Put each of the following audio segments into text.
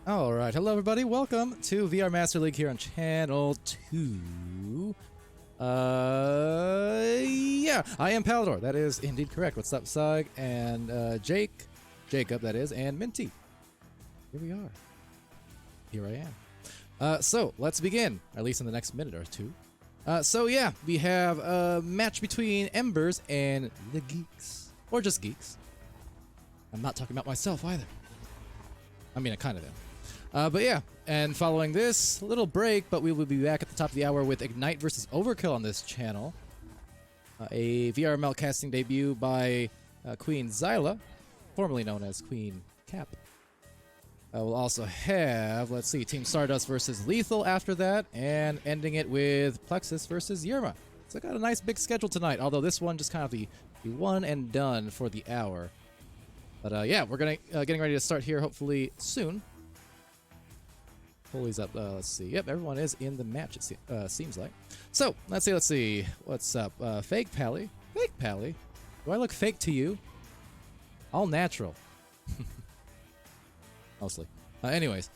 Alright, hello everybody, welcome to VR Master League here on Channel 2. Yeah, I am Palidore, that is indeed correct. What's up, Sug? And Jacob, that is, and Minty. Here we are. Here I am. So, let's begin, at least in the next minute or two. So yeah, we have a match between Embers and the GIIX. Or just GIIX. I'm not talking about myself either. I mean, I kind of am. But yeah, and following this, little break, but we will be back at the top of the hour with Ignite versus Overkill on this channel. A VRML casting debut by Queen Zyla, formerly known as Queen Cap. We'll also have, let's see, Team Stardust versus Lethal after that, and ending it with Plexus versus Yerma. So I got a nice big schedule tonight, although this one just kind of the one and done for the hour. But yeah, we're getting ready to start here hopefully soon. Pulley's up. Let's see. Yep, everyone is in the match, it seems like. So, let's see. What's up? Fake Pally. Fake Pally? Do I look fake to you? All natural. Mostly. Anyways.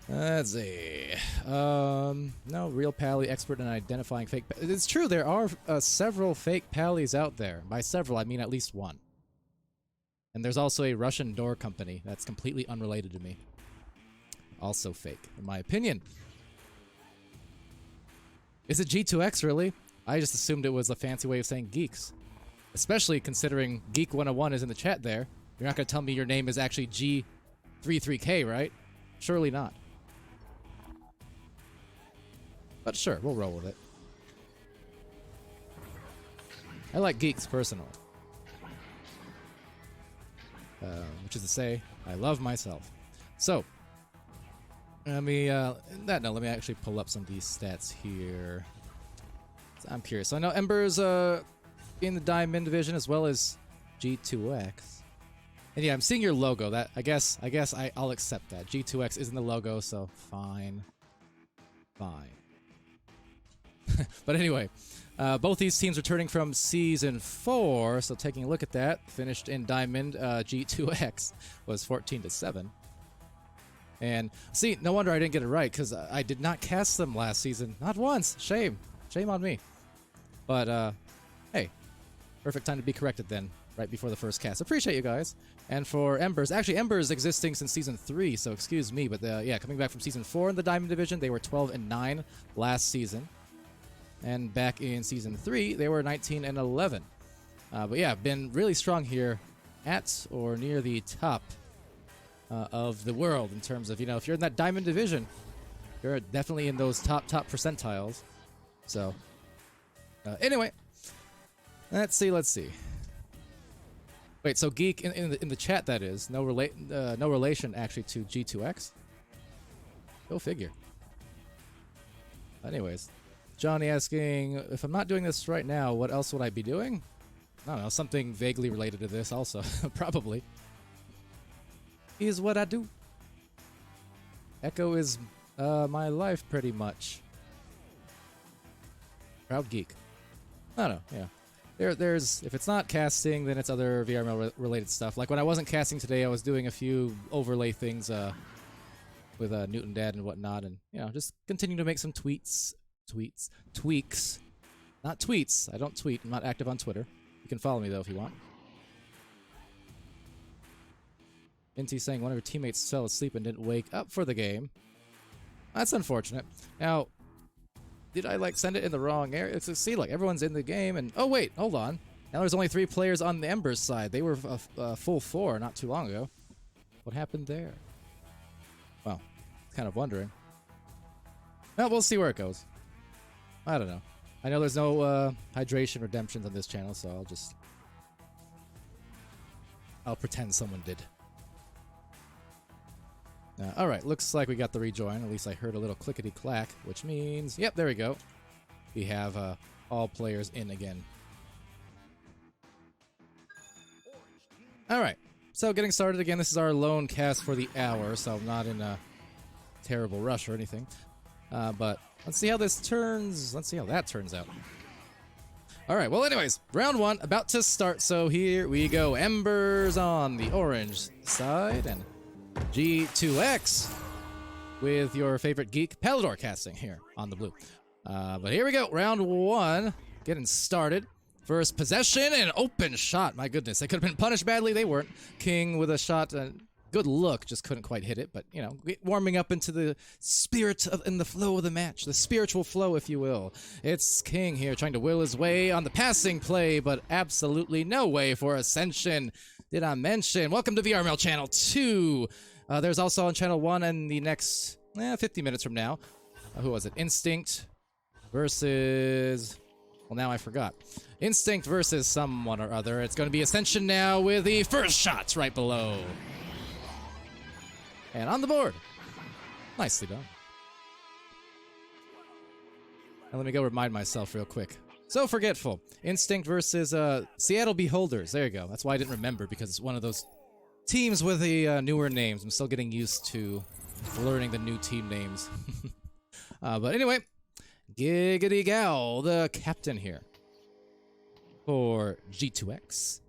Let's see. No, real Pally, expert in identifying fake Pally. It's true, there are several fake Pallies out there. By several, I mean at least one. And there's also a Russian door company that's completely unrelated to me. Also fake, in my opinion. Is it G2X, really? I just assumed it was a fancy way of saying GIIX. Especially considering Geek 101 is in the chat there. You're not going to tell me your name is actually G33K, right? Surely not. But sure, we'll roll with it. I like GIIX personally. Which is to say, I love myself. So, let me, let me actually pull up some of these stats here. I'm curious. So I know Ember's in the Diamond division as well as G2X. And yeah, I'm seeing your logo. That I guess I'll accept that. G2X is in the logo, so fine. Fine. But anyway, both these teams returning from Season 4, so taking a look at that, finished in Diamond, G2X was 14-7. And see, no wonder I didn't get it right, because I did not cast them last season. Not once. Shame. Shame on me. But, hey, perfect time to be corrected then, right before the first cast. Appreciate you guys. And for Embers, actually, Embers existing since Season 3, so excuse me, but yeah, coming back from Season 4 in the Diamond Division, they were 12-9 last season. And back in Season 3, they were 19-11. But yeah, been really strong here at or near the top of the world in terms of, you know, if you're in that Diamond Division, you're definitely in those top percentiles. So, anyway, Let's see. Wait, so GIIX in the chat, that is no relation actually to G2X. Go figure. Anyways, Johnny asking if I'm not doing this right now, what else would I be doing? I don't know, something vaguely related to this also. Probably. Is what I do. Echo is my life pretty much. Proud geek. I don't know, yeah. There's if it's not casting, then it's other VRML related stuff. Like when I wasn't casting today, I was doing a few overlay things with Newton Dad and whatnot, and just continue to make some tweaks. Not tweets. I don't tweet. I'm not active on Twitter. You can follow me though if you want. Inti saying one of your teammates fell asleep and didn't wake up for the game. That's unfortunate. Now, did I send it in the wrong area? See, everyone's in the game, and oh wait, hold on. Now there's only 3 players on the Embers side. They were a full 4 not too long ago. What happened there? Well, kind of wondering. Well, we'll see where it goes. I don't know. I know there's no hydration redemptions on this channel, so I'll pretend someone did. Alright, looks like we got the rejoin. At least I heard a little clickety-clack, which means... Yep, there we go. We have all players in again. Alright, so getting started again. This is our lone cast for the hour, so I'm not in a terrible rush or anything. But let's see how this turns. Let's see how that turns out. Alright, well anyways, round 1 about to start. So here we go. Embers on the orange side, and G2X with your favorite geek Palidore casting here on the blue. But here we go, round 1, getting started. First possession and open shot. My goodness, they could have been punished badly. They weren't. King with a shot. Good look, just couldn't quite hit it. But warming up into the spirit in the flow of the match, the spiritual flow, if you will. It's King here trying to will his way on the passing play, but absolutely no way for Ascension. Did I mention? Welcome to VRML Channel 2. There's also on Channel 1 in the next 50 minutes from now. Who was it? Instinct versus... Well, now I forgot. Instinct versus someone or other. It's going to be Ascension now with the first shots right below. And on the board. Nicely done. Now let me go remind myself real quick. So forgetful. Instinct versus Seattle Beholders. There you go. That's why I didn't remember, because it's one of those teams with the newer names. I'm still getting used to learning the new team names. But anyway, Giggity Gal, the captain here for G2X.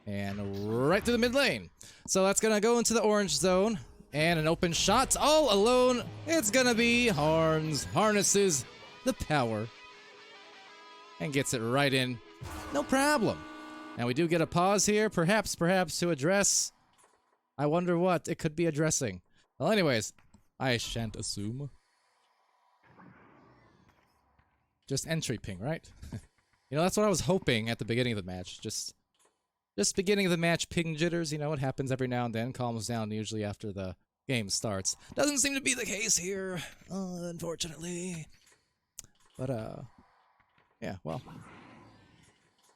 And right through the mid lane. So that's going to go into the orange zone. And an open shot all alone. It's going to be Harns. Harnesses the power and gets it right in. No problem. Now we do get a pause here, perhaps to address. I wonder what it could be addressing. Well, anyways, I shan't assume. Just entry ping, right? That's what I was hoping at the beginning of the match. Just beginning of the match ping jitters. It happens every now and then. Calms down usually after the game starts. Doesn't seem to be the case here, unfortunately. But, yeah, well,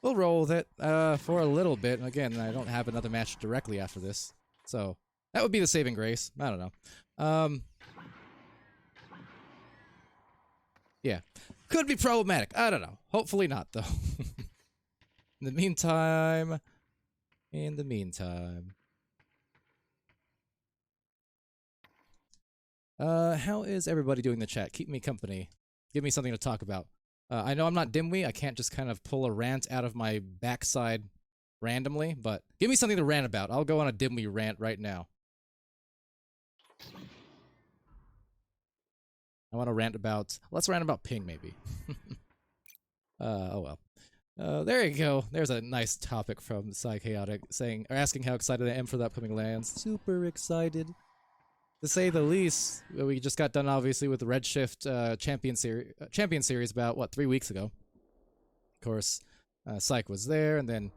we'll roll with it for a little bit. And again, I don't have another match directly after this, so that would be the saving grace. I don't know. Yeah, could be problematic. I don't know. Hopefully not, though. In the meantime, how is everybody doing in the chat? Keep me company. Give me something to talk about. I know I'm not Dimwee. I can't just kind of pull a rant out of my backside randomly, but give me something to rant about. I'll go on a Dimwee rant right now. I want to rant about... Let's rant about ping, maybe. Oh well. There you go. There's a nice topic from Psychaotic asking how excited I am for the upcoming lands. Super excited. To say the least. We just got done, obviously, with the Redshift Champion Series about, what, 3 weeks ago. Of course, Psych was there, and then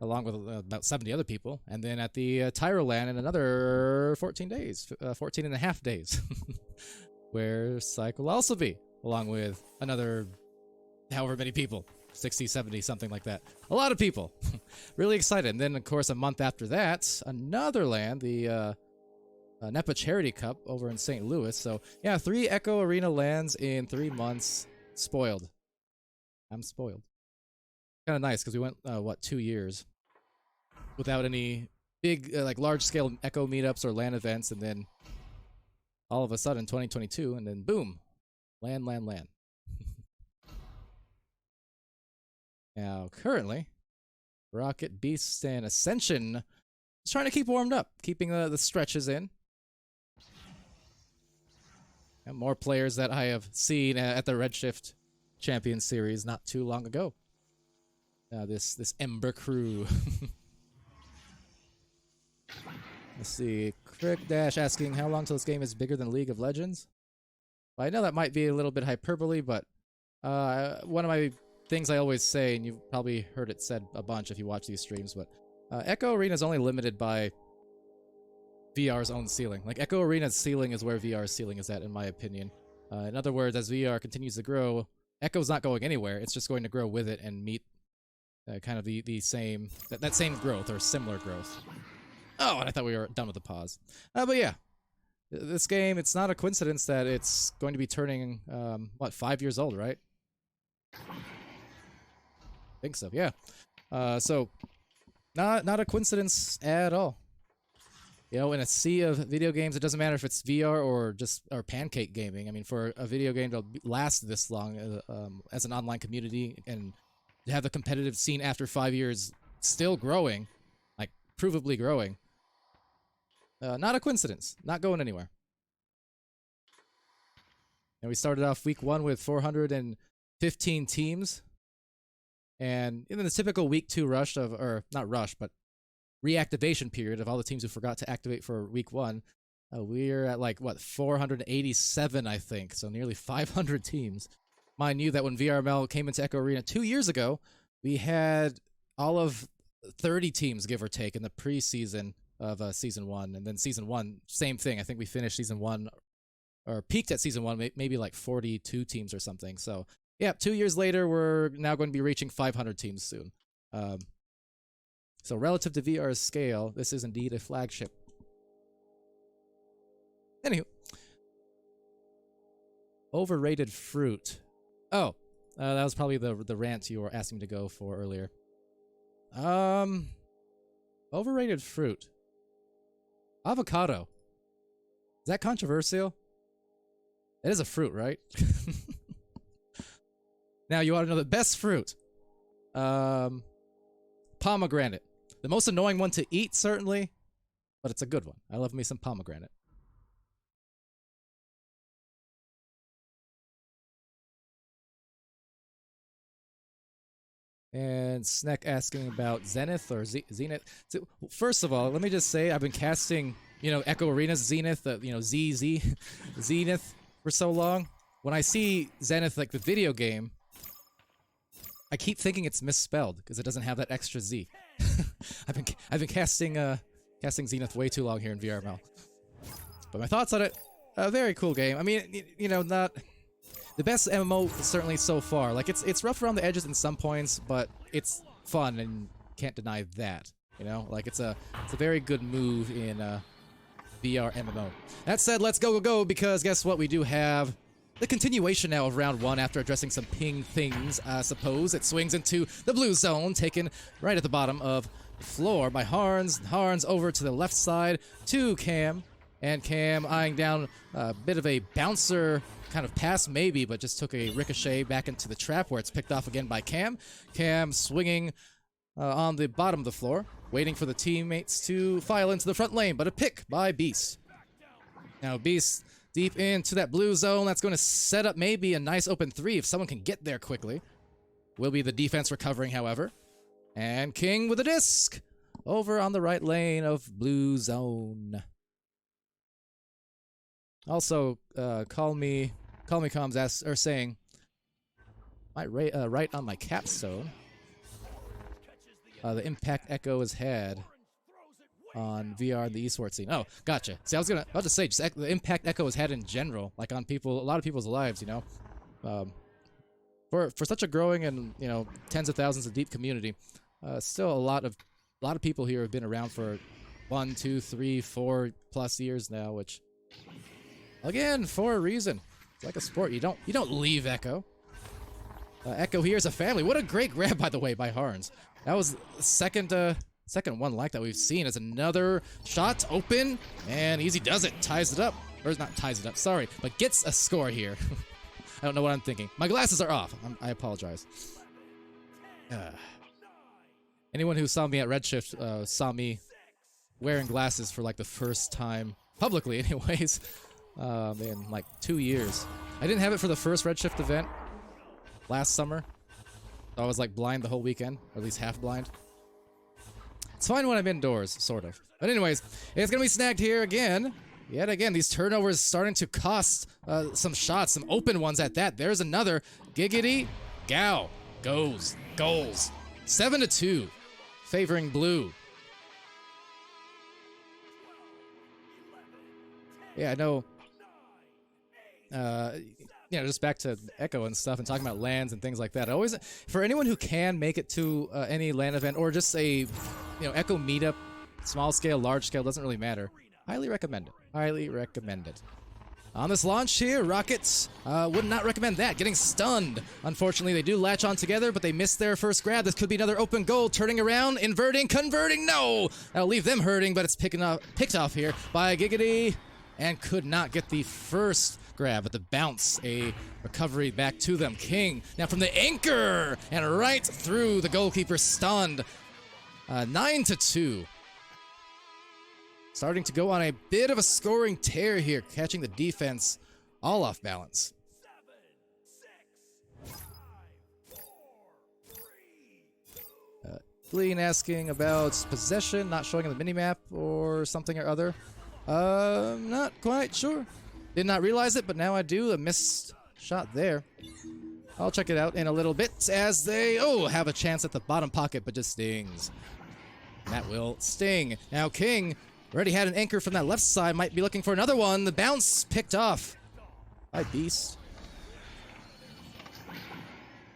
along with about 70 other people, and then at the Tyroland in another 14 days, 14 and a half days, where Psych will also be, along with another however many people, 60, 70, something like that. A lot of people. Really excited. And then, of course, a month after that, another LAN, the NEPA Charity Cup over in St. Louis. So, yeah, 3 Echo Arena LANs in 3 months. Spoiled. I'm spoiled. Kind of nice, because we went, 2 years without any big, like, large-scale Echo meetups or LAN events, and then all of a sudden, 2022, and then boom, LAN. Now, currently, Rocket, Beast, and Ascension is trying to keep warmed up, keeping the stretches in. And more players that I have seen at the Redshift Champions Series not too long ago. This Ember crew. Let's see. Crick Dash asking how long till this game is bigger than League of Legends. Well, I know that might be a little bit hyperbole, but one of my things I always say, and you've probably heard it said a bunch if you watch these streams, but Echo Arena is only limited by VR's own ceiling. Like, Echo Arena's ceiling is where VR's ceiling is at, in my opinion. In other words, as VR continues to grow, Echo's not going anywhere. It's just going to grow with it and meet kind of the same, that same growth or similar growth. Oh, and I thought we were done with the pause. But yeah, this game, it's not a coincidence that it's going to be turning, 5 years old, right? I think so, yeah. So, not a coincidence at all. You know, in a sea of video games, it doesn't matter if it's VR or pancake gaming. I mean, for a video game to last this long as an online community and to have the competitive scene after 5 years still growing, like provably growing, not a coincidence. Not going anywhere. And we started off week 1 with 415 teams. And in the typical week 2 rush of, or not rush, but reactivation period of all the teams who forgot to activate for week 1, we're at like, what, 487, I think. So nearly 500 teams. Mind you that when VRML came into Echo Arena 2 years ago, we had all of 30 teams, give or take, in the preseason of Season 1. And then Season 1, same thing. I think we finished Season 1, or peaked at Season 1, maybe like 42 teams or something. So, yeah, 2 years later, we're now going to be reaching 500 teams soon. So relative to VR's scale, this is indeed a flagship. Anywho. Overrated fruit. Oh, that was probably the rant you were asking me to go for earlier. Overrated fruit. Avocado. Is that controversial? It is a fruit, right? Now, you want to know the best fruit. Pomegranate. The most annoying one to eat, certainly, but it's a good one. I love me some pomegranate. And Sneck asking about Zenith or Zenith. So, first of all, let me just say, I've been casting, Echo Arena's Zenith, Zenith for so long. When I see Zenith, like the video game, I keep thinking it's misspelled because it doesn't have that extra Z. I've been casting Zenith way too long here in VRML. But my thoughts on it, a very cool game. I mean, not the best MMO certainly so far. Like, it's rough around the edges in some points, but it's fun and can't deny that. Like, it's a very good move in VR MMO. That said, let's go, because guess what? We do have the continuation now of round 1 after addressing some ping things, I suppose. It swings into the blue zone, taken right at the bottom of the floor by Harns. Harns over to the left side to Cam. And Cam eyeing down a bit of a bouncer kind of pass maybe, but just took a ricochet back into the trap where it's picked off again by Cam. Cam swinging on the bottom of the floor, waiting for the teammates to file into the front lane, but a pick by Beast. Now Beast deep into that blue zone. That's going to set up maybe a nice open 3 if someone can get there quickly. Will be the defense recovering, however. And King with a disc over on the right lane of blue zone. Also, Call Me Comms saying, right on my capstone, the impact Echo has had on VR and the esports scene. Oh, gotcha. See, I was about to say, just the impact Echo has had in general, like on a lot of people's lives, for such a growing and tens of thousands of deep community, still a lot of people here have been around for 1, 2, 3, 4+ years now, which again for a reason. It's like a sport. You don't leave Echo. Echo here is a family. What a great grab, by the way, by Harns. That was the second one like that we've seen. As another shot open, and Easy does it. Ties it up. Or not ties it up, sorry. But gets a score here. I don't know what I'm thinking. My glasses are off. I apologize. Anyone who saw me at Redshift saw me wearing glasses for like the first time, publicly anyways, in like 2 years. I didn't have it for the first Redshift event last summer. So I was like blind the whole weekend, or at least half blind. It's fine when I'm indoors, sort of. But anyways, it's gonna be snagged here again. Yet again, these turnovers starting to cost some shots, some open ones at that. There's another. Giggity. Gao goes. Goals. 7-2. Favoring blue. Yeah, I know. Just back to Echo and stuff and talking about lands and things like that. Always, for anyone who can make it to any LAN event or just a, Echo meetup, small scale, large scale, doesn't really matter. Highly recommend it. Highly recommend it. On this launch here, Rockets would not recommend that. Getting stunned. Unfortunately, they do latch on together, but they missed their first grab. This could be another open goal. Turning around, inverting, converting. No! That'll leave them hurting, but it's picked off here by Giggity. And could not get the first grab, but the bounce, a recovery back to them. King now from the anchor and right through the goalkeeper, stunned. 9-2. Starting to go on a bit of a scoring tear here, catching the defense all off balance. Glean asking about possession, not showing on the minimap or something or other. Not quite sure. Did not realize it, but now I do. A missed shot there. I'll check it out in a little bit as they, have a chance at the bottom pocket, but just stings. That will sting. Now King already had an anchor from that left side, might be looking for another one. The bounce picked off by Beast.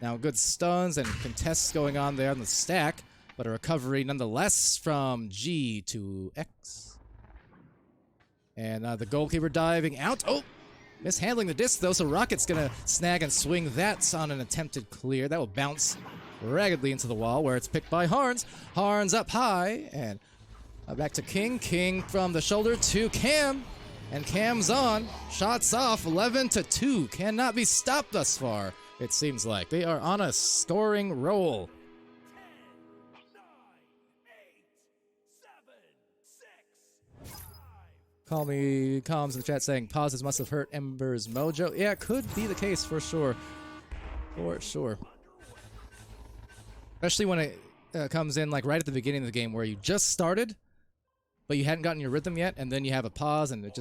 Now good stuns and contests going on there on the stack, but a recovery nonetheless from GIIX. And the goalkeeper diving out. Mishandling the disc though, so Rocket's gonna snag and swing that on an attempted clear. That will bounce raggedly into the wall where it's picked by Harns. Harns up high, and back to King. King from the shoulder to Cam. And Cam's on. Shots off, 11-2. Cannot be stopped thus far, it seems like. They are on a scoring roll. 10, 9, 8, 7, 6, 5. Call me comms in the chat saying pauses must have hurt Embers' mojo. Yeah, it could be the case for sure. For sure. Especially when it comes in like right at the beginning of the game where you just started, but you hadn't gotten your rhythm yet, and then you have a pause, and it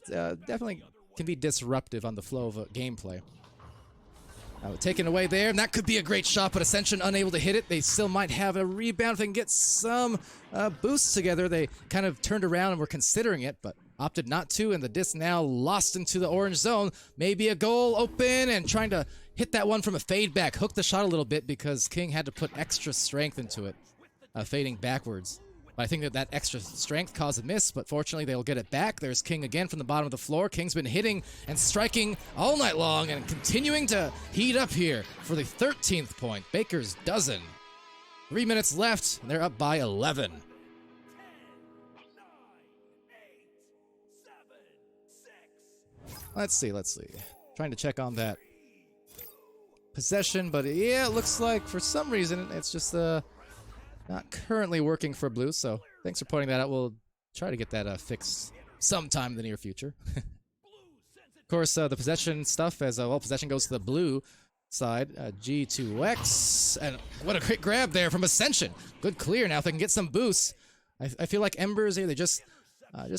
definitely can be disruptive on the flow of gameplay. Taken away there, and that could be a great shot, but Ascension unable to hit it. They still might have a rebound if they can get some boosts together. They kind of turned around and were considering it, but opted not to, and the disc now lost into the orange zone. Maybe a goal open, and trying to hit that one from a fade back. Hooked the shot a little bit because King had to put extra strength into it, fading backwards. But I think that extra strength caused a miss, but fortunately they'll get it back. There's King again from the bottom of the floor. King's been hitting and striking all night long and continuing to heat up here for the 13th point. Baker's dozen. 3 minutes left, and they're up by 11. 10, 9, 8, 7, 6. Let's see. Trying to check on that possession, but yeah, it looks like for some reason it's just not currently working for blue, so thanks for pointing that out. We'll try to get that fixed sometime in the near future. Of course, the possession stuff, as possession goes to the blue side. G2X, and what a great grab there from Ascension. Good clear now if they can get some boosts. I feel like Embers here, they just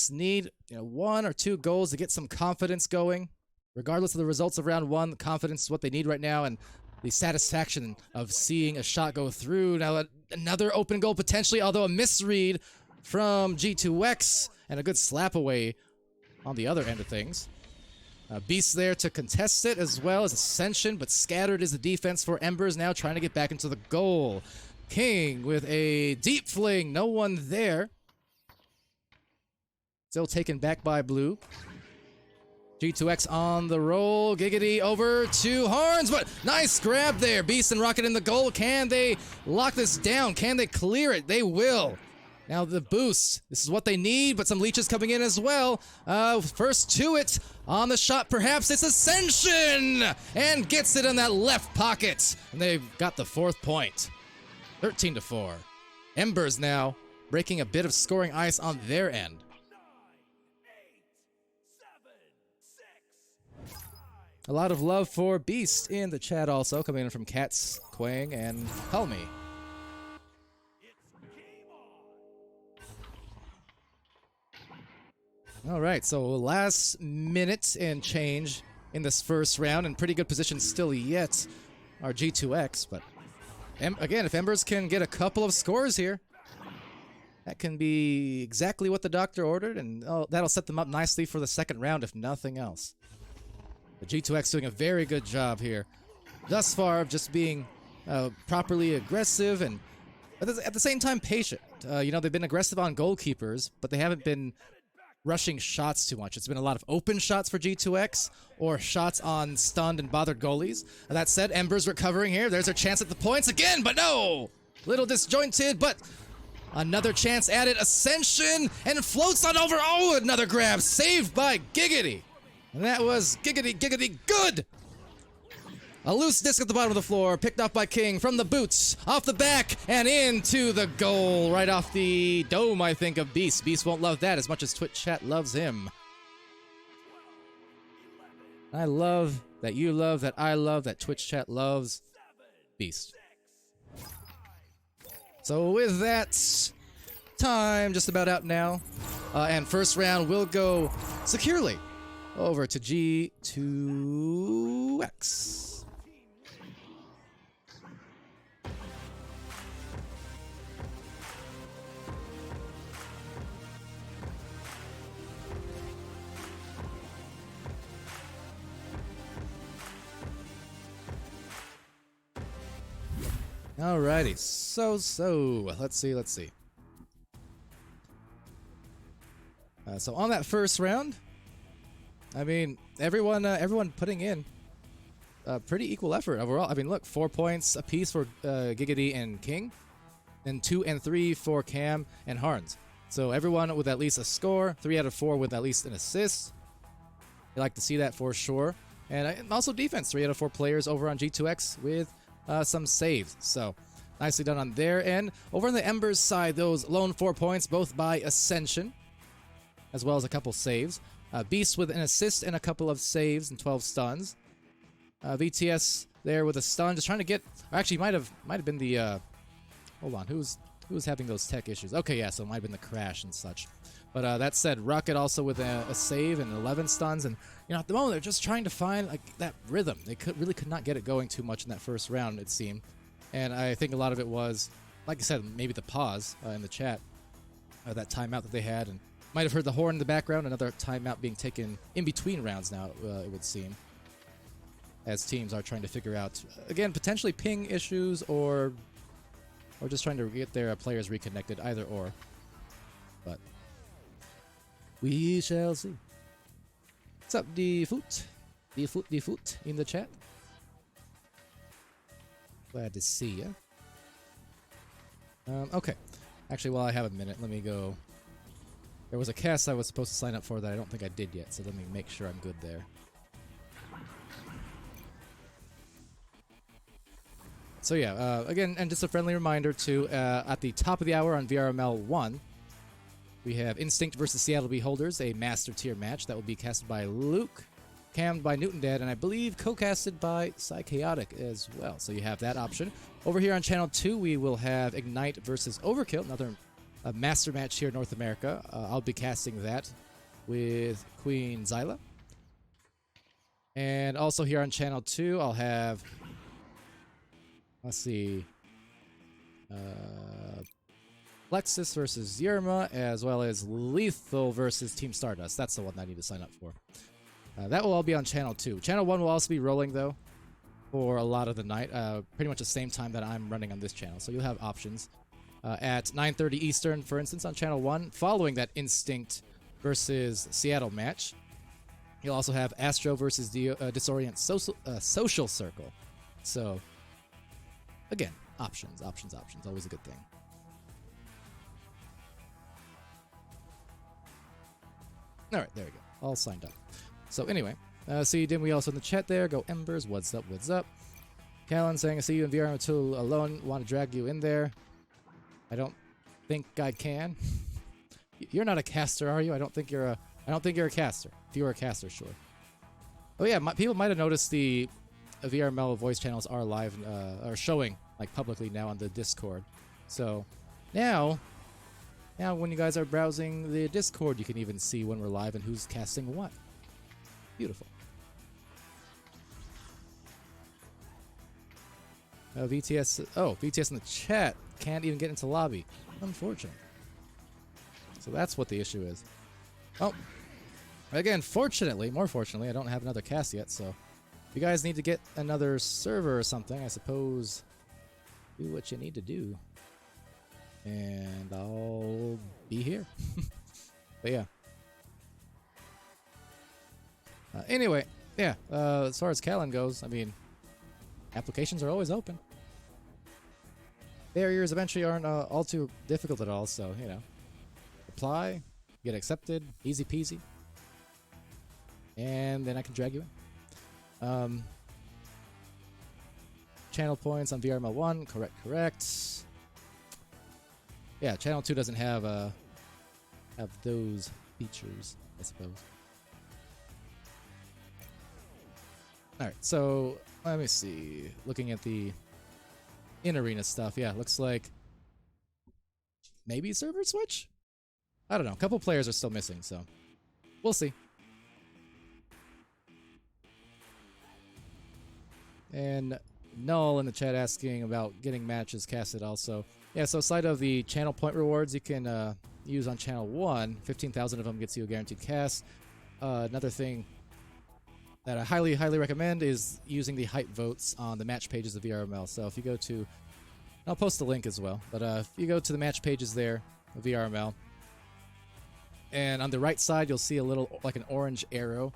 need 1 or 2 goals to get some confidence going. Regardless of the results of round 1, confidence is what they need right now, and the satisfaction of seeing a shot go through. Now another open goal potentially, although a misread from G2X and a good slap away on the other end of things. Beast there to contest it as well as Ascension, but scattered is the defense for Embers now trying to get back into the goal. King with a deep fling, no one there. Still taken back by Blue. G2X on the roll, Giggity over to Horns, but nice grab there. Beast and Rocket in the goal. Can they lock this down? Can they clear it? They will. Now the boost. This is what they need, but some leeches coming in as well. First to it on the shot, perhaps it's Ascension! And gets it in that left pocket. And they've got the 4th point. 13-4. Embers now breaking a bit of scoring ice on their end. 9, 8, 7, 6, 5. A lot of love for Beast in the chat also, coming in from Cats, Quang, and Call Me. All right, so last minute and change in this first round, and pretty good position still yet are G2X, but again, if Embers can get a couple of scores here, that can be exactly what the doctor ordered, and that'll set them up nicely for the second round, if nothing else. The G2X doing a very good job here thus far of just being properly aggressive and at the same time patient. You know, they've been aggressive on goalkeepers, but they haven't been rushing shots too much. It's been a lot of open shots for G2X or shots on stunned and bothered goalies. That said, Embers recovering here. There's a chance at the points again, but no! Little disjointed, but another chance at it. Ascension and floats on over. Oh, another grab saved by Giggity. And that was Giggity good! A loose disc at the bottom of the floor, picked up by King from the boots, off the back, and into the goal, right off the dome, I think, of Beast. Beast won't love that as much as Twitch chat loves him. I love that you love, that I love, that Twitch chat loves Beast. So with that, time just about out now, and first round will go securely over to G2X. Alrighty, so let's see. So on that first round, I mean, everyone putting in a pretty equal effort overall. I mean, look, 4 points apiece for Giggity and King, and 2 and 3 for Cam and Harns. So everyone with at least a score, 3 out of 4 with at least an assist. I like to see that for sure. And also defense, 3 out of 4 players over on G2X with some saves. So nicely done on their end. Over on the Embers side, those lone 4 points, both by Ascension, as well as a couple saves. Beast with an assist and a couple of saves and 12 stuns. VTS there with a stun, just trying to get. Or actually, might have been the. Hold on, who's having those tech issues? Okay, yeah, so it might have been the crash and such. But that said, Rocket also with a save and 11 stuns, and you know, at the moment they're just trying to find like that rhythm. They really could not get it going too much in that first round, it seemed, and I think a lot of it was, like I said, maybe the pause in the chat, that timeout that they had, and might have heard the horn in the background. Another timeout being taken in between rounds now, it would seem, as teams are trying to figure out again potentially ping issues or just trying to get their players reconnected, either or, but. We shall see. What's up, Defoot in the chat? Glad to see ya. Okay. Actually, while I have a minute, let me go. There was a cast I was supposed to sign up for that I don't think I did yet, so let me make sure I'm good there. So yeah, again, and just a friendly reminder too, at the top of the hour on VRML 1, we have Instinct versus Seattle Beholders, a Master Tier match that will be casted by Luke, cammed by Newton Dad, and I believe co-casted by Psychaotic as well. So you have that option. Over here on Channel 2, we will have Ignite versus Overkill, another Master match here in North America. I'll be casting that with Queen Zyla. And also here on Channel 2, I'll have, let's see, Lexus versus Yerma, as well as Lethal versus Team Stardust. That's the one I need to sign up for. That will all be on channel 2. Channel 1 will also be rolling, though, for a lot of the night. Pretty much the same time that I'm running on this channel. So you'll have options. At 9:30 Eastern, for instance, on channel 1, following that Instinct versus Seattle match. You'll also have Astro versus Disorient Social Circle. So, again, options. Always a good thing. All right, there we go. All signed up. So anyway, see Dimwee also in the chat there. Go Embers. What's up? What's up? Callan saying, I see you in VRML 2 alone. Want to drag you in there. I don't think I can. You're not a caster, are you? I don't think you're a caster. If you were a caster, sure. Oh yeah, people might have noticed the VRML voice channels are live, are showing like publicly now on the Discord. So now when you guys are browsing the Discord, you can even see when we're live and who's casting what. Beautiful. VTS in the chat can't even get into lobby. Unfortunate. So that's what the issue is. Oh, again, more fortunately, I don't have another cast yet, so if you guys need to get another server or something, I suppose do what you need to do. And I'll be here. But yeah. Anyway, yeah, as far as Callan goes, I mean, applications are always open. Barriers eventually aren't all too difficult at all, so, you know. Apply, get accepted, easy peasy. And then I can drag you in. Channel points on VRML 1, correct. Yeah, channel 2 doesn't have those features, I suppose. Alright, so let me see. Looking at the in-arena stuff, yeah, looks like maybe server switch? I don't know. A couple players are still missing, so we'll see. And Null in the chat asking about getting matches casted also. Yeah, so aside of the channel point rewards you can use on channel 1, 15,000 of them gets you a guaranteed cast. Another thing that I highly recommend is using the hype votes on the match pages of VRML. So if you go to, I'll post the link as well, but if you go to the match pages there of VRML, and on the right side you'll see a little, like an orange arrow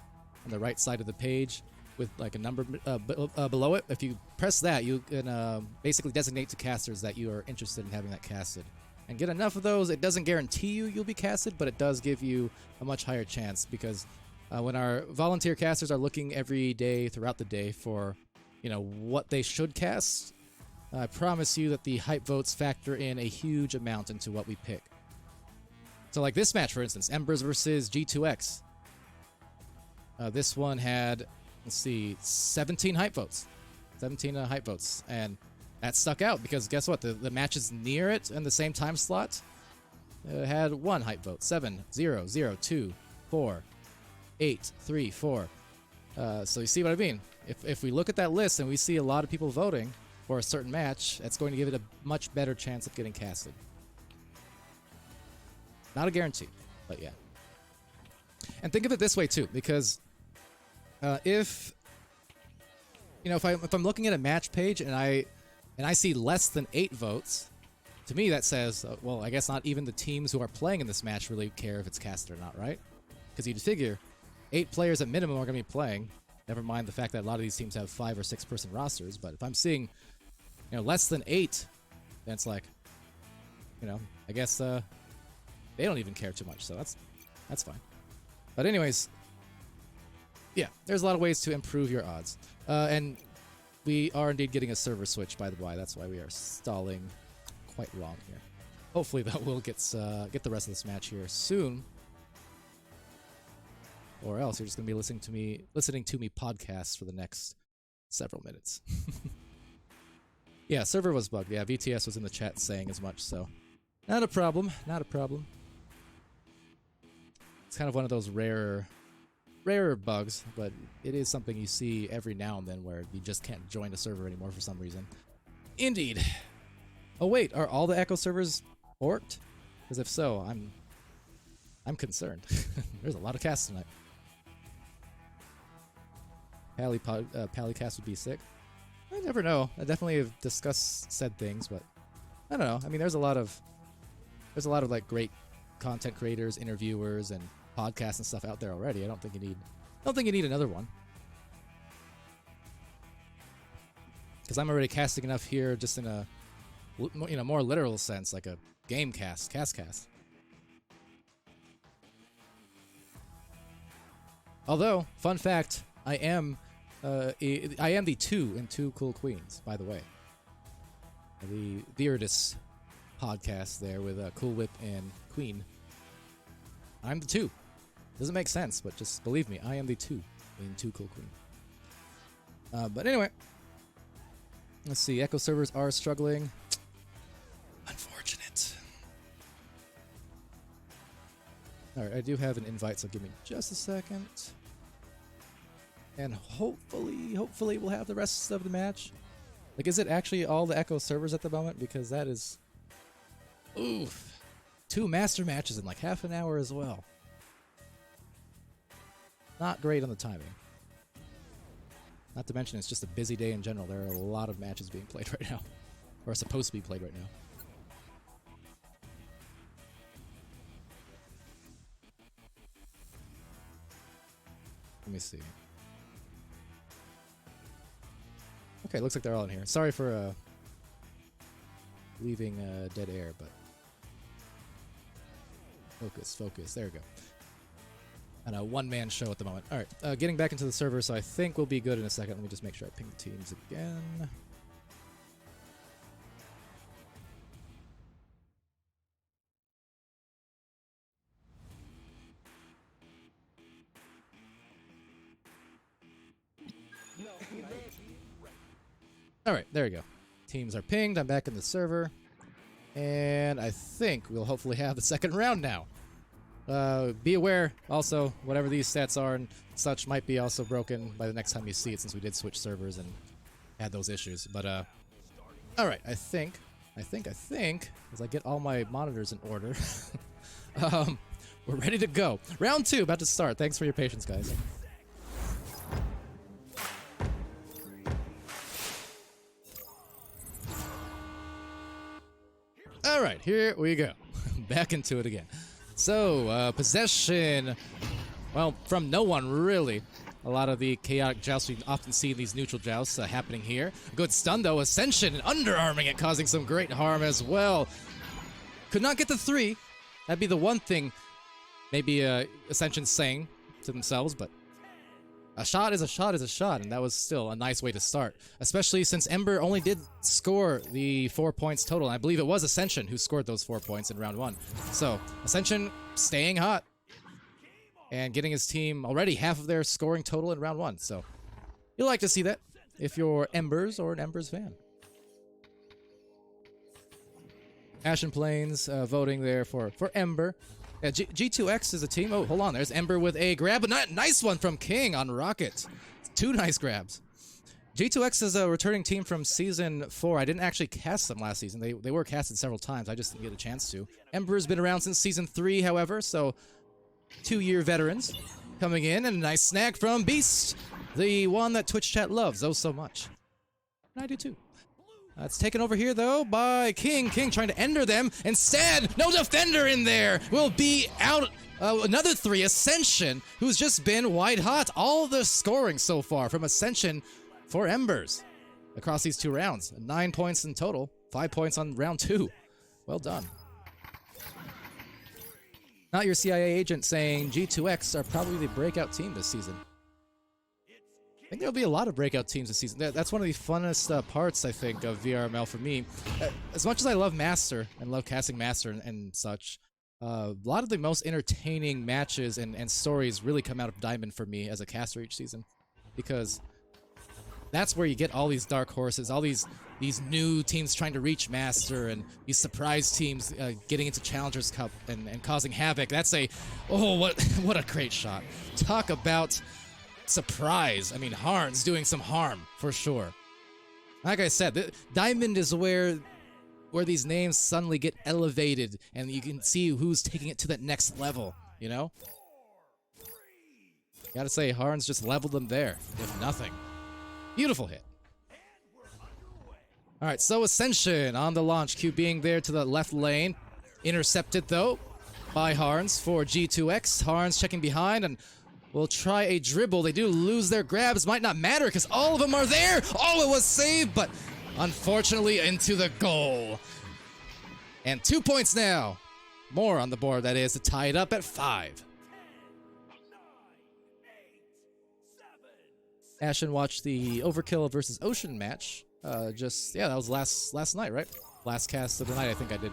on the right side of the page with like a number below it. If you press that, you can basically designate to casters that you are interested in having that casted. And get enough of those. It doesn't guarantee you'll be casted, but it does give you a much higher chance, because when our volunteer casters are looking every day throughout the day for, you know, what they should cast, I promise you that the hype votes factor in a huge amount into what we pick. So like this match, for instance, Embers versus GIIX. This one had, let's see, 17 hype votes. 17 hype votes. And that stuck out because guess what? The matches near it in the same time slot had 1 hype vote. 7, 0, 0, 2, 4, 8, 3, 4. So you see what I mean? If we look at that list and we see a lot of people voting for a certain match, that's going to give it a much better chance of getting casted. Not a guarantee, but yeah. And think of it this way too, because if I'm looking at a match page and I see less than 8 votes, to me that says, well, I guess not even the teams who are playing in this match really care if it's casted or not, right? Because you'd figure 8 players at minimum are going to be playing. Never mind the fact that a lot of these teams have 5 or 6 person rosters. But if I'm seeing, less than 8, then it's like, I guess they don't even care too much. So that's fine. But anyways, yeah, there's a lot of ways to improve your odds. And we are indeed getting a server switch, by the way. That's why we are stalling quite long here. Hopefully that will get the rest of this match here soon. Or else you're just going to be listening to me podcasts for the next several minutes. Yeah, server was bugged. Yeah, VTS was in the chat saying as much, so not a problem. Not a problem. It's kind of one of those rarer bugs, but it is something you see every now and then where you just can't join a server anymore for some reason. Indeed. Oh wait, are all the Echo servers forked? Because if so, I'm concerned. There's a lot of casts tonight. Palicast would be sick. I never know. I definitely have discussed said things, but I don't know. I mean, there's a lot of like great content creators, interviewers, and podcasts and stuff out there already. I don't think you need another one. Because I'm already casting enough here, just in a more literal sense, like a game cast. Although, fun fact, I am the 2 in 2 Cool Queens, by the way. The Viridis podcast there with Cool Whip and Queen. I'm the 2. Doesn't make sense, but just believe me, I am the 2 in 2 Cool Queen. But anyway, let's see. Echo servers are struggling. Unfortunate. Alright, I do have an invite, so give me just a second. And hopefully we'll have the rest of the match. Like, is it actually all the Echo servers at the moment? Because that is... Oof. 2 master matches in like half an hour as well. Not great on the timing. Not to mention, it's just a busy day in general. There are a lot of matches being played right now. Or supposed to be played right now. Let me see. Okay, looks like they're all in here. Sorry for leaving dead air, but... Focus. There we go. And a one-man show at the moment. Alright, getting back into the server, so I think we'll be good in a second. Let me just make sure I ping the teams again. Alright, there we go. Teams are pinged. I'm back in the server. And I think we'll hopefully have the second round now. Be aware, also, whatever these stats are and such might be also broken by the next time you see it, since we did switch servers and had those issues. But, alright, I think, as I get all my monitors in order, we're ready to go. Round 2, about to start. Thanks for your patience, guys. Alright, here we go. Back into it again. So, possession, well, from no one, really. A lot of the chaotic jousts we often see in these neutral jousts happening here. Good stun, though. Ascension and underarming it, causing some great harm as well. Could not get the 3. That'd be the one thing maybe Ascension's saying to themselves, but a shot is a shot is a shot, and that was still a nice way to start. Especially since Ember only did score the 4 points total. I believe it was Ascension who scored those 4 points in round 1. So, Ascension staying hot and getting his team already half of their scoring total in round 1. So, you'll like to see that if you're Embers or an Embers fan. Ashen Plains voting there for Ember. G2X is a team. Oh, hold on. There's Ember with a grab, but not nice one from King on Rocket. 2 nice grabs. G2X is a returning team from Season 4. I didn't actually cast them last season. They were casted several times. I just didn't get a chance to. Ember has been around since Season 3, however, so 2-year veterans coming in. And a nice snag from Beast, the one that Twitch chat loves oh so much. And I do too. It's taken over here, though, by King. King trying to ender them. Instead, no defender in there. Will be out. Another 3, Ascension, who's just been white hot. All the scoring so far from Ascension for Embers across these 2 rounds. 9 points in total. 5 points on round 2. Well done. Not your CIA agent saying G2X are probably the breakout team this season. I think there'll be a lot of breakout teams this season. That's one of the funnest parts, I think, of VRML for me. As much as I love Master and love casting Master and such, a lot of the most entertaining matches and stories really come out of Diamond for me as a caster each season. Because that's where you get all these dark horses, all these new teams trying to reach Master, and these surprise teams getting into Challengers Cup and causing havoc. That's what a great shot. Talk about surprise. I mean, Harn's doing some harm, for sure. Like I said, Diamond is where these names suddenly get elevated, and you can see who's taking it to that next level, you know? Gotta say, Harns just leveled them there, if nothing. Beautiful hit. Alright, so Ascension on the launch, Q being there to the left lane. Intercepted, though, by Harns for G2X. Harns checking behind and will try a dribble. They do lose their grabs. Might not matter because all of them are there. Oh, it was saved, but unfortunately into the goal. And 2 points now. More on the board, that is, to tie it up at 5. Ashen watched the Overkill versus Ocean match. That was last night, right? Last cast of the night, I think I did.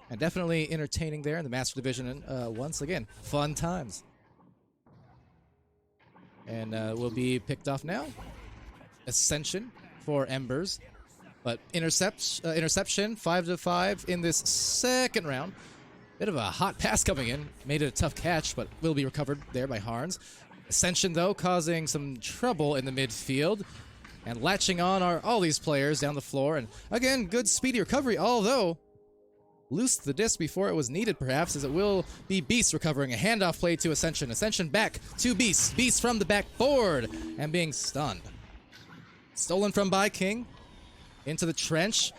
And definitely entertaining there in the Master Division. Once again, fun times. And will be picked off now. Ascension for Embers. But interception, 5-5 in this second round. Bit of a hot pass coming in. Made it a tough catch, but will be recovered there by Harns. Ascension, though, causing some trouble in the midfield. And latching on are all these players down the floor. And again, good speedy recovery, although loosed the disc before it was needed, perhaps, as it will be Beast recovering. A handoff play to Ascension. Ascension back to Beast. Beast from the backboard and being stunned. Stolen from by King. Into the trench.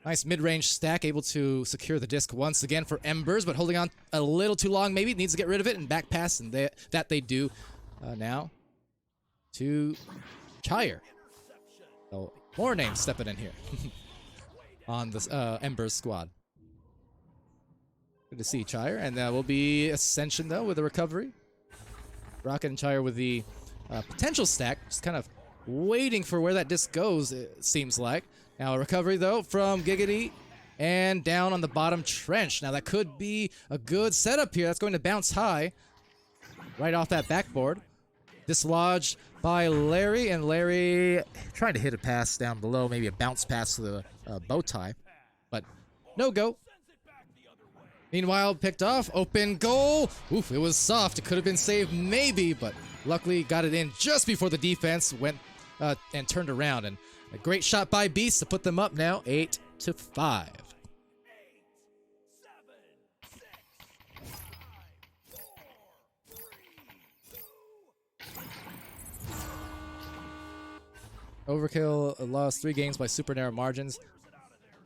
Nice mid-range stack, able to secure the disc once again for Embers, but holding on a little too long maybe. Needs to get rid of it and back pass, and that they do now to Chire. Oh, more names stepping in here on this Embers squad. Good to see Chire, and that will be Ascension, though, with a recovery. Rocket and Chire with the potential stack, just kind of waiting for where that disc goes, it seems like. Now a recovery, though, from Giggity, and down on the bottom trench. Now that could be a good setup here. That's going to bounce high, right off that backboard. Dislodged by Larry, and Larry trying to hit a pass down below, maybe a bounce pass to the bow tie, but no go. Meanwhile, picked off, open goal. Oof, it was soft. It could have been saved maybe, but luckily got it in just before the defense went and turned around. And a great shot by Beast to put them up now 8-5. Overkill lost 3 games by super narrow margins.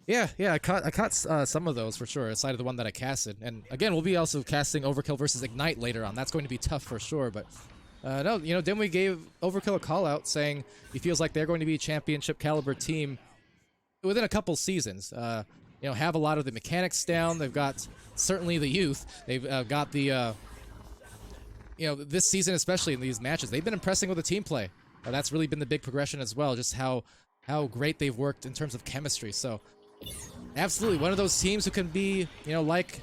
Yeah, I caught some of those for sure, aside of the one that I casted. And again, we'll be also casting Overkill versus Ignite later on. That's going to be tough for sure, but no, Dimwee gave Overkill a call out saying he feels like they're going to be a championship caliber team within a couple seasons. Have a lot of the mechanics down. They've got certainly the youth. They've got the this season, especially in these matches, they've been impressing with the team play. That's really been the big progression as well, just how great they've worked in terms of chemistry. So absolutely one of those teams who can be, like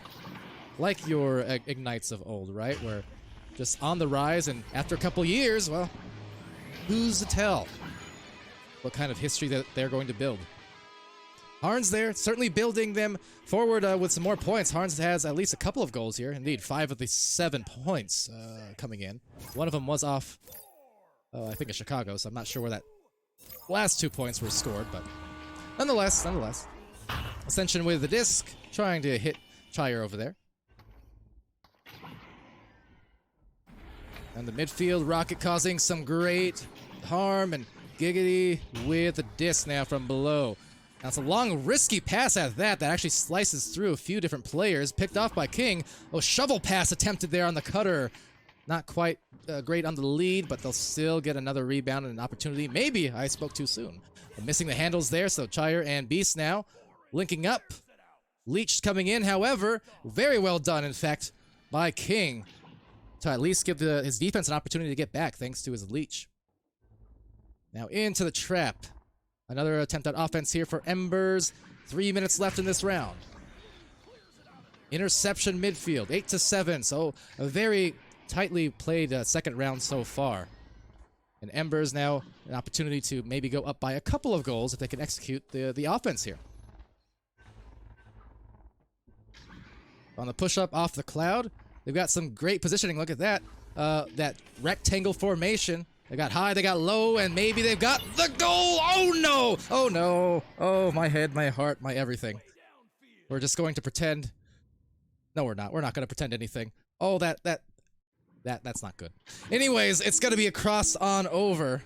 your Ignites of old, right? Where just on the rise, and after a couple years, well, who's to tell what kind of history that they're going to build. Harns there, certainly building them forward with some more points. Harns has at least a couple of goals here. Indeed, 5 of the 7 points coming in. One of them was off, I think, in Chicago, so I'm not sure where that last 2 points were scored, but nonetheless. Ascension with the disc, trying to hit Chire over there. And the midfield, Rocket causing some great harm, and Giggity with the disc now from below. Now it's a long, risky pass at that actually slices through a few different players, picked off by King. Oh, shovel pass attempted there on the cutter. Not quite great on the lead, but they'll still get another rebound and an opportunity. Maybe I spoke too soon. I'm missing the handles there, so Chire and Beast now linking up. Leech coming in, however, very well done, in fact, by King, to at least give his defense an opportunity to get back thanks to his Leech. Now into the trap. Another attempt at offense here for Embers. 3 minutes left in this round. Interception midfield, 8-7, so a very tightly played second round so far. And Embers now an opportunity to maybe go up by a couple of goals if they can execute the offense here. On the push-up off the cloud, they've got some great positioning. Look at that. That rectangle formation. They got high, they got low, and maybe they've got the goal! Oh no! Oh no! Oh, my head, my heart, my everything. We're just going to pretend. No, we're not. We're not going to pretend anything. Oh, that's not good. Anyways, it's gonna be a cross on over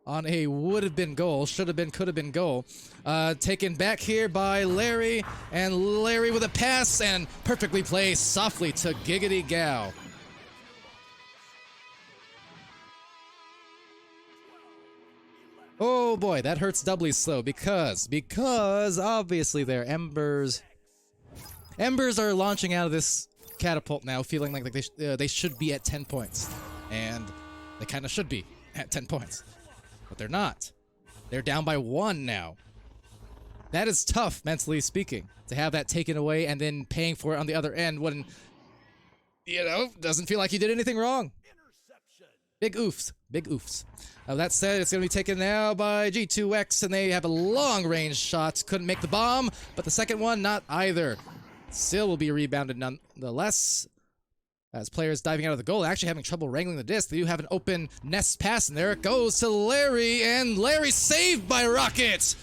on a would have been goal, should have been, could have been goal. Taken back here by Larry, and Larry with a pass and perfectly placed softly to Giggity Gao. Oh boy, that hurts doubly so because obviously their Embers are launching out of this catapult now, feeling like they should be at 10 points, and they kind of should be at 10 points, but they're not. They're down by 1 now. That is tough, mentally speaking, to have that taken away and then paying for it on the other end when, you know, doesn't feel like you did anything wrong. Big oofs. Big oofs. That said, it's going to be taken now by GIIX, and they have a long-range shot. Couldn't make the bomb, but the second one, not either. Still will be rebounded nonetheless. As players diving out of the goal, actually having trouble wrangling the disc. They do have an open nest pass, and there it goes to Larry, and Larry saved by Rocket!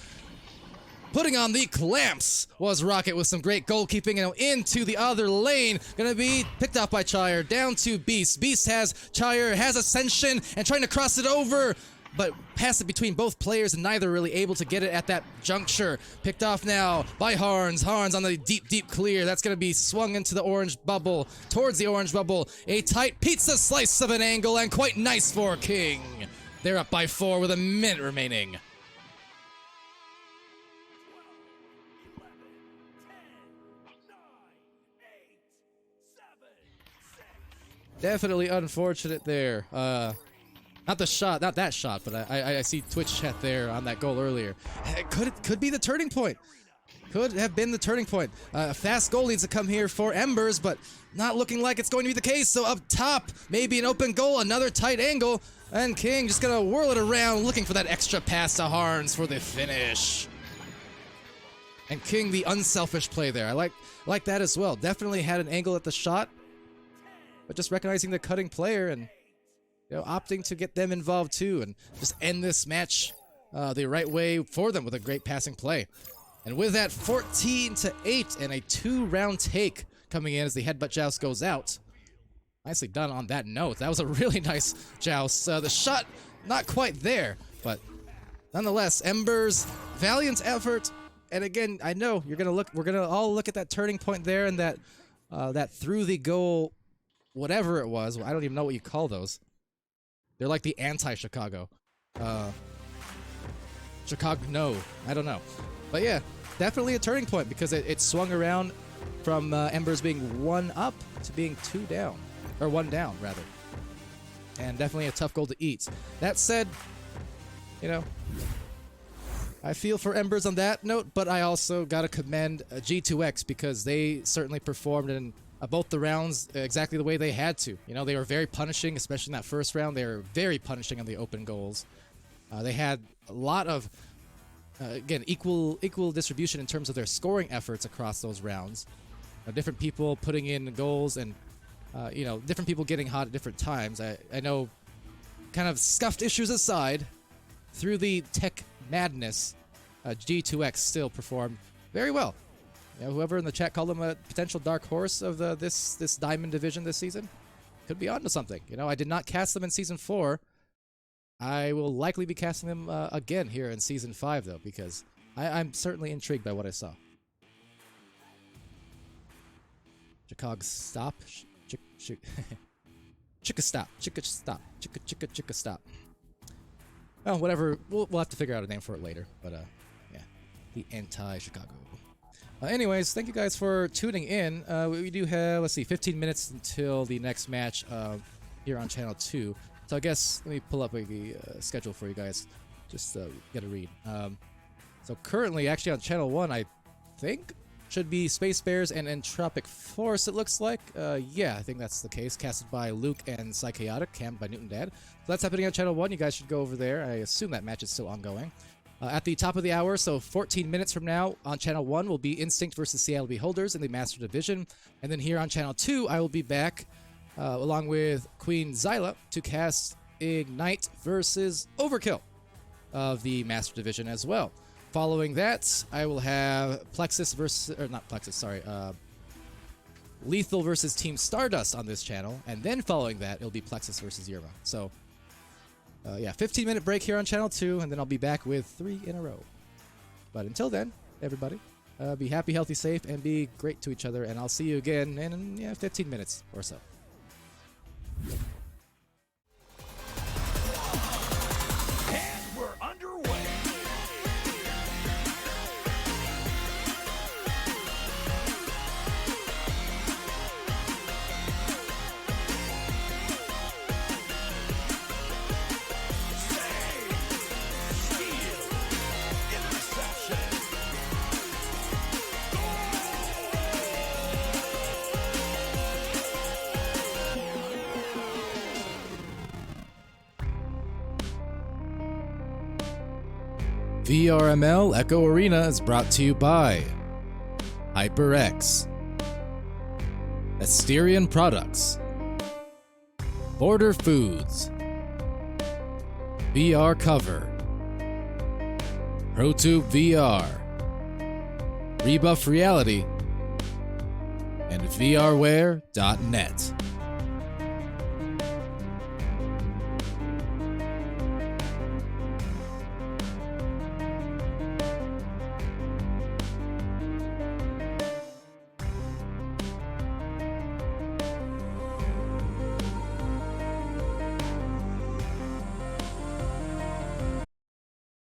Putting on the clamps was Rocket with some great goalkeeping and into the other lane. Gonna be picked off by Chire, down to Beast. Beast has Chire, has Ascension, and trying to cross it over, but pass it between both players and neither really able to get it at that juncture. Picked off now by Harns. Harns on the deep clear. That's gonna be swung into the orange bubble, towards the orange bubble. A tight pizza slice of an angle and quite nice for King. They're up by 4 with a minute remaining. Definitely unfortunate there. Not the shot, not that shot, but I see Twitch chat there on that goal earlier. It could be the turning point. Could have been the turning point. A fast goal needs to come here for Embers, but not looking like it's going to be the case. So up top, maybe an open goal, another tight angle, and King just gonna whirl it around, looking for that extra pass to Harns for the finish. And King, the unselfish play there. I like that as well. Definitely had an angle at the shot, but just recognizing the cutting player and, you know, opting to get them involved too and just end this match the right way for them with a great passing play. And with that, 14-8 and a 2-round take coming in as the headbutt joust goes out. Nicely done on that note. That was a really nice joust. The shot, not quite there, but nonetheless, Embers, valiant effort. And again, I know we're gonna all look at that turning point there and that that through the goal, whatever it was. I don't even know what you call those. They're like the anti-Chicago. Chicago, no, I don't know. But yeah, definitely a turning point because it swung around from Embers being 1 up to being 2 down. Or 1 down, rather. And definitely a tough goal to eat. That said, you know, I feel for Embers on that note, but I also gotta commend GIIX because they certainly performed in both the rounds exactly the way they had to. You know, they were very punishing, especially in that first round. They were very punishing on the open goals. They had a lot of, again, equal distribution in terms of their scoring efforts across those rounds. Different people putting in goals and, you know, different people getting hot at different times. I know, kind of scuffed issues aside, through the tech madness, GIIX still performed very well. You know, whoever in the chat called them a potential dark horse of this Diamond division this season could be onto something. You know, I did not cast them in Season 4. I will likely be casting them again here in Season 5, though, because I'm certainly intrigued by what I saw. Chicago stop. Chicka stop. Chicka stop. Chicka stop. Oh, whatever. We'll have to figure out a name for it later. But, yeah. The anti-Chicago. Anyways, thank you guys for tuning in. We do have, let's see, 15 minutes until the next match here on Channel 2. So I guess, let me pull up a schedule for you guys. Just get a read. So currently, actually on Channel 1, I think, should be Space Bears and Entropic Force, it looks like. Yeah, I think that's the case. Casted by Luke and Psychaotic, cammed by Newton Dad. So that's happening on Channel 1. You guys should go over there. I assume that match is still ongoing. At the top of the hour, so 14 minutes from now, on Channel 1 will be Instinct versus Seattle Beholders in the Master Division. And then here on Channel 2, I will be back along with Queen Zyla to cast Ignite versus Overkill of the Master Division as well. Following that, I will have Plexus versus, or not Plexus, sorry, Lethal versus Team Stardust on this channel, and then following that, it'll be Plexus versus Yerma. So, yeah, 15-minute break here on Channel 2, and then I'll be back with 3 in a row. But until then, everybody, be happy, healthy, safe, and be great to each other, and I'll see you again in 15 minutes or so. And we're underway. VRML Echo Arena is brought to you by HyperX, Asterion Products, Border Foods, VR Cover, ProTube VR, Rebuff Reality, and VRware.net.